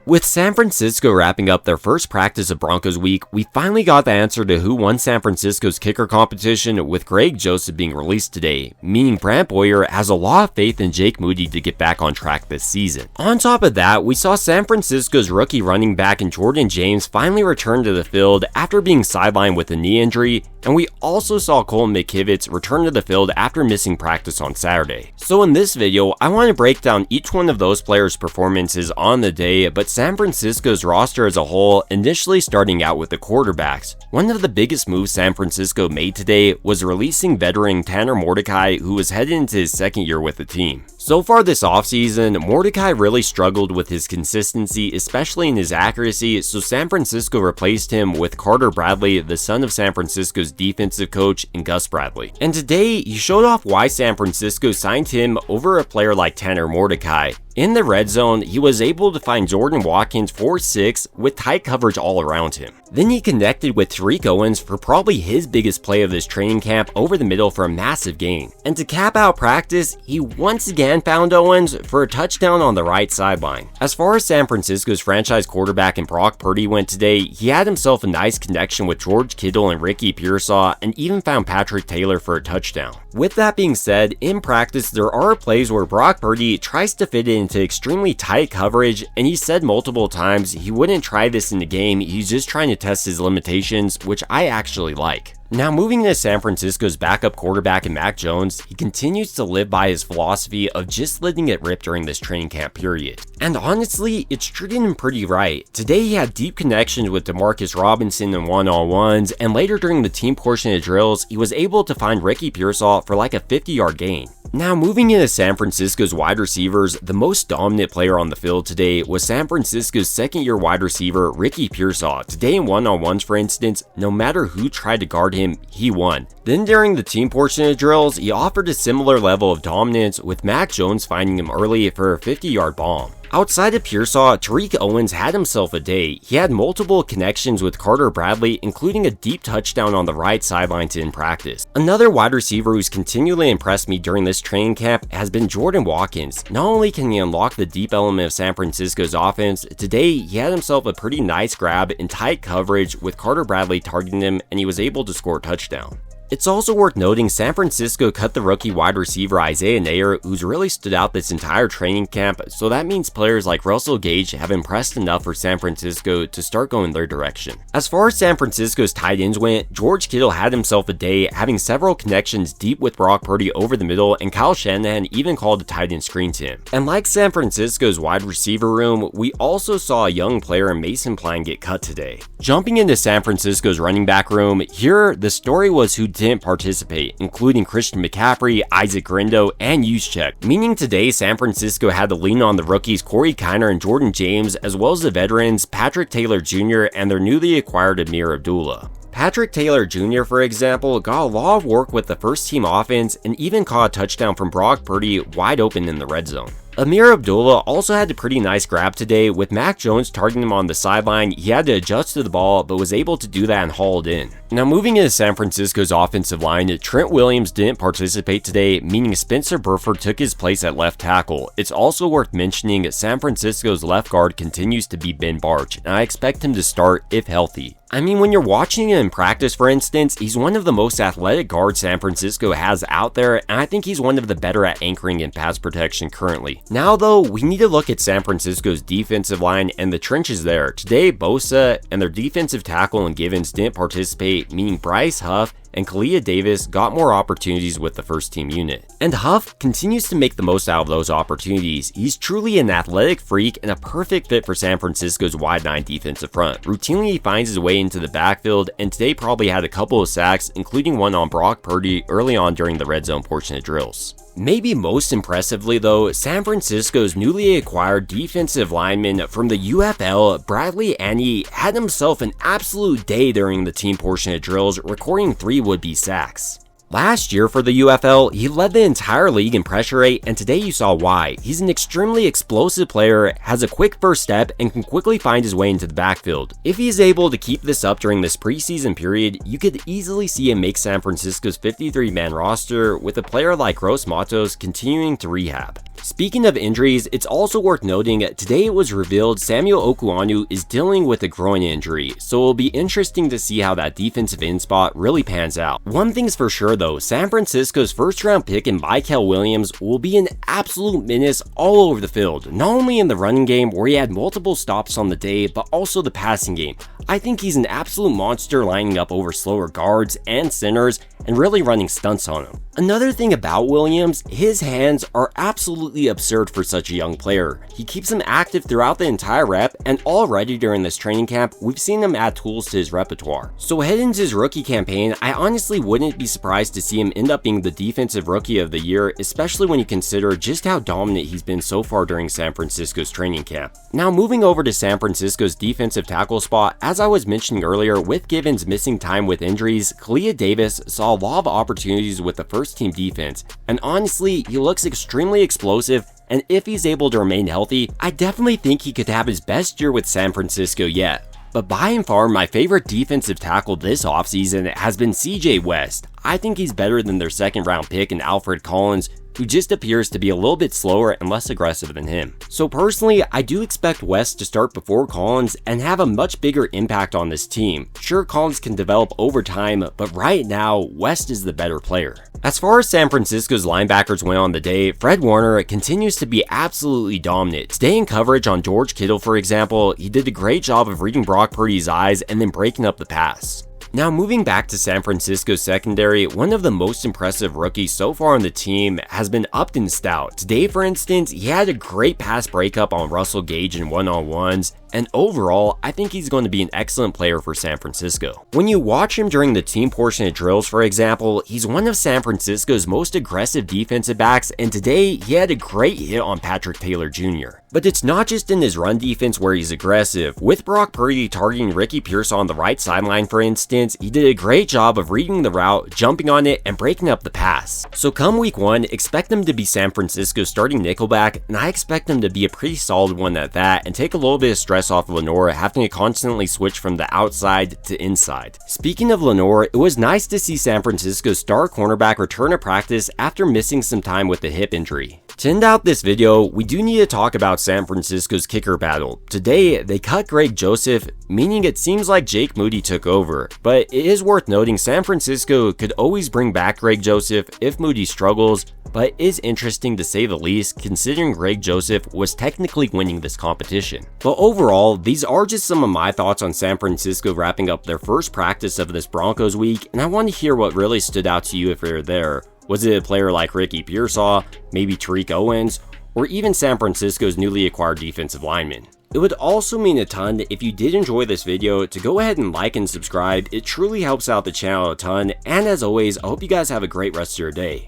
With San Francisco wrapping up their first practice of Broncos week, we finally got the answer to who won San Francisco's kicker competition, with Greg Joseph being released today, meaning Brant Boyer has a lot of faith in Jake Moody to get back on track this season. On top of that, we saw San Francisco's rookie running back in Jordan James finally return to the field after being sidelined with a knee injury, and we also saw Colton McKivitz return to the field after missing practice on Saturday. So in this video, I want to break down each one of those players' performances on the day, but San Francisco's roster as a whole, initially starting out with the quarterbacks. One of the biggest moves San Francisco made today was releasing veteran Tanner Mordecai, who was headed into his second year with the team. So far this offseason, Mordecai really struggled with his consistency, especially in his accuracy, so San Francisco replaced him with Carter Bradley, the son of San Francisco's defensive coach, and Gus Bradley. And today, he showed off why San Francisco signed him over a player like Tanner Mordecai. In the red zone, he was able to find Jordan Watkins 4-6 with tight coverage all around him. Then he connected with Tariq Owens for probably his biggest play of this training camp over the middle for a massive gain. And to cap out practice, he once again found Owens for a touchdown on the right sideline. As far as San Francisco's franchise quarterback and Brock Purdy went today, he had himself a nice connection with George Kittle and Ricky Pearsall, and even found Patrick Taylor for a touchdown. With that being said, in practice there are plays where Brock Purdy tries to fit into extremely tight coverage, and he said multiple times he wouldn't try this in the game, he's just trying to test his limitations, which I actually like. Now moving to San Francisco's backup quarterback in Mac Jones, he continues to live by his philosophy of just letting it rip during this training camp period. And honestly, it's treating him pretty right. Today he had deep connections with Demarcus Robinson in one-on-ones, and later during the team portion of drills, he was able to find Ricky Pearsall for like a 50-yard gain. Now moving into San Francisco's wide receivers, the most dominant player on the field today was San Francisco's second-year wide receiver Ricky Pearsall. Today in one-on-ones, for instance, no matter who tried to guard him, he won. Then during the team portion of drills, he offered a similar level of dominance, with Mac Jones finding him early for a 50-yard bomb. Outside of Pearsall, Tariq Owens had himself a day. He had multiple connections with Carter Bradley, including a deep touchdown on the right sideline in practice. Another wide receiver who's continually impressed me during this training camp has been Jordan Watkins. Not only can he unlock the deep element of San Francisco's offense, today he had himself a pretty nice grab in tight coverage with Carter Bradley targeting him, and he was able to score a touchdown. It's also worth noting San Francisco cut the rookie wide receiver Isaiah Nair, who's really stood out this entire training camp, so that means players like Russell Gage have impressed enough for San Francisco to start going their direction. As far as San Francisco's tight ends went, George Kittle had himself a day, having several connections deep with Brock Purdy over the middle, and Kyle Shanahan even called a tight end screen to him. And like San Francisco's wide receiver room, we also saw a young player in Mason Pline get cut today. Jumping into San Francisco's running back room, here the story was who didn't participate, including Christian McCaffrey, Isaac Grindo, and Juszczyk, meaning today San Francisco had to lean on the rookies Corey Kiner and Jordan James, as well as the veterans Patrick Taylor Jr. and their newly acquired Amir Abdullah. Patrick Taylor Jr., for example, got a lot of work with the first team offense and even caught a touchdown from Brock Purdy wide open in the red zone. Amir Abdullah also had a pretty nice grab today, with Mac Jones targeting him on the sideline. He had to adjust to the ball, but was able to do that and haul it in. Now moving into San Francisco's offensive line, Trent Williams didn't participate today, meaning Spencer Burford took his place at left tackle. It's also worth mentioning San Francisco's left guard continues to be Ben Barch, and I expect him to start if healthy. I mean, when you're watching him in practice, for instance, he's one of the most athletic guards San Francisco has out there, and I think he's one of the better at anchoring in pass protection currently. Now though, we need to look at San Francisco's defensive line and the trenches there. Today, Bosa and their defensive tackle and Givens didn't participate, meaning Bryce Huff and Kalia Davis got more opportunities with the first team unit. And Huff continues to make the most out of those opportunities. He's truly an athletic freak and a perfect fit for San Francisco's wide 9 defensive front. Routinely he finds his way into the backfield, and today probably had a couple of sacks, including one on Brock Purdy early on during the red zone portion of drills. Maybe most impressively though, San Francisco's newly acquired defensive lineman from the UFL, Bradley Anney, had himself an absolute day during the team portion of drills, recording 3 would-be sacks. Last year for the UFL, he led the entire league in pressure rate, and today you saw why. He's an extremely explosive player, has a quick first step, and can quickly find his way into the backfield. If he's able to keep this up during this preseason period, you could easily see him make San Francisco's 53-man roster, with a player like Gross Matos continuing to rehab. Speaking of injuries, it's also worth noting today it was revealed Samuel Okuanu is dealing with a groin injury, so it'll be interesting to see how that defensive end spot really pans out. One thing's for sure though, San Francisco's first round pick in Michael Williams will be an absolute menace all over the field, not only in the running game where he had multiple stops on the day, but also the passing game. I think he's an absolute monster lining up over slower guards and centers and really running stunts on him. Another thing about Williams, his hands are absolutely absurd for such a young player. He keeps them active throughout the entire rep, and already during this training camp, we've seen him add tools to his repertoire. So heading into his rookie campaign, I honestly wouldn't be surprised to see him end up being the defensive rookie of the year, especially when you consider just how dominant he's been so far during San Francisco's training camp. Now moving over to San Francisco's defensive tackle spot, as I was mentioning earlier, with Givens missing time with injuries, Kalia Davis saw a lot of opportunities with the first team defense, and honestly, he looks extremely explosive, and if he's able to remain healthy, I definitely think he could have his best year with San Francisco yet. But by and far, my favorite defensive tackle this offseason has been CJ West. I think he's better than their second round pick in Alfred Collins, who just appears to be a little bit slower and less aggressive than him. So personally, I do expect West to start before Collins and have a much bigger impact on this team. Sure, Collins can develop over time, but right now, West is the better player. As far as San Francisco's linebackers went on the day, Fred Warner continues to be absolutely dominant. Today in coverage on George Kittle, for example, he did a great job of reading Brock Purdy's eyes and then breaking up the pass. Now moving back to San Francisco's secondary, one of the most impressive rookies so far on the team has been Upton Stout. Today, for instance, he had a great pass breakup on Russell Gage in one-on-ones, and overall, I think he's going to be an excellent player for San Francisco. When you watch him during the team portion of drills, for example, he's one of San Francisco's most aggressive defensive backs, and today he had a great hit on Patrick Taylor Jr. But it's not just in his run defense where he's aggressive. With Brock Purdy targeting Ricky Pearsall on the right sideline, for instance, he did a great job of reading the route, jumping on it, and breaking up the pass. So come week 1, expect him to be San Francisco's starting nickelback, and I expect him to be a pretty solid one at that, and take a little bit of stress off of Lenore having to constantly switch from the outside to inside. Speaking of Lenore, it was nice to see San Francisco's star cornerback return to practice after missing some time with a hip injury. To end out this video, we do need to talk about San Francisco's kicker battle. Today, they cut Greg Joseph, meaning it seems like Jake Moody took over, but it is worth noting San Francisco could always bring back Greg Joseph if Moody struggles, but it is interesting to say the least considering Greg Joseph was technically winning this competition. But overall, these are just some of my thoughts on San Francisco wrapping up their first practice of this Broncos week, and I want to hear what really stood out to you if you're there. Was it a player like Ricky Pearsall, maybe Tariq Owens, or even San Francisco's newly acquired defensive lineman? It would also mean a ton if you did enjoy this video to go ahead and like and subscribe. It truly helps out the channel a ton, and as always, I hope you guys have a great rest of your day.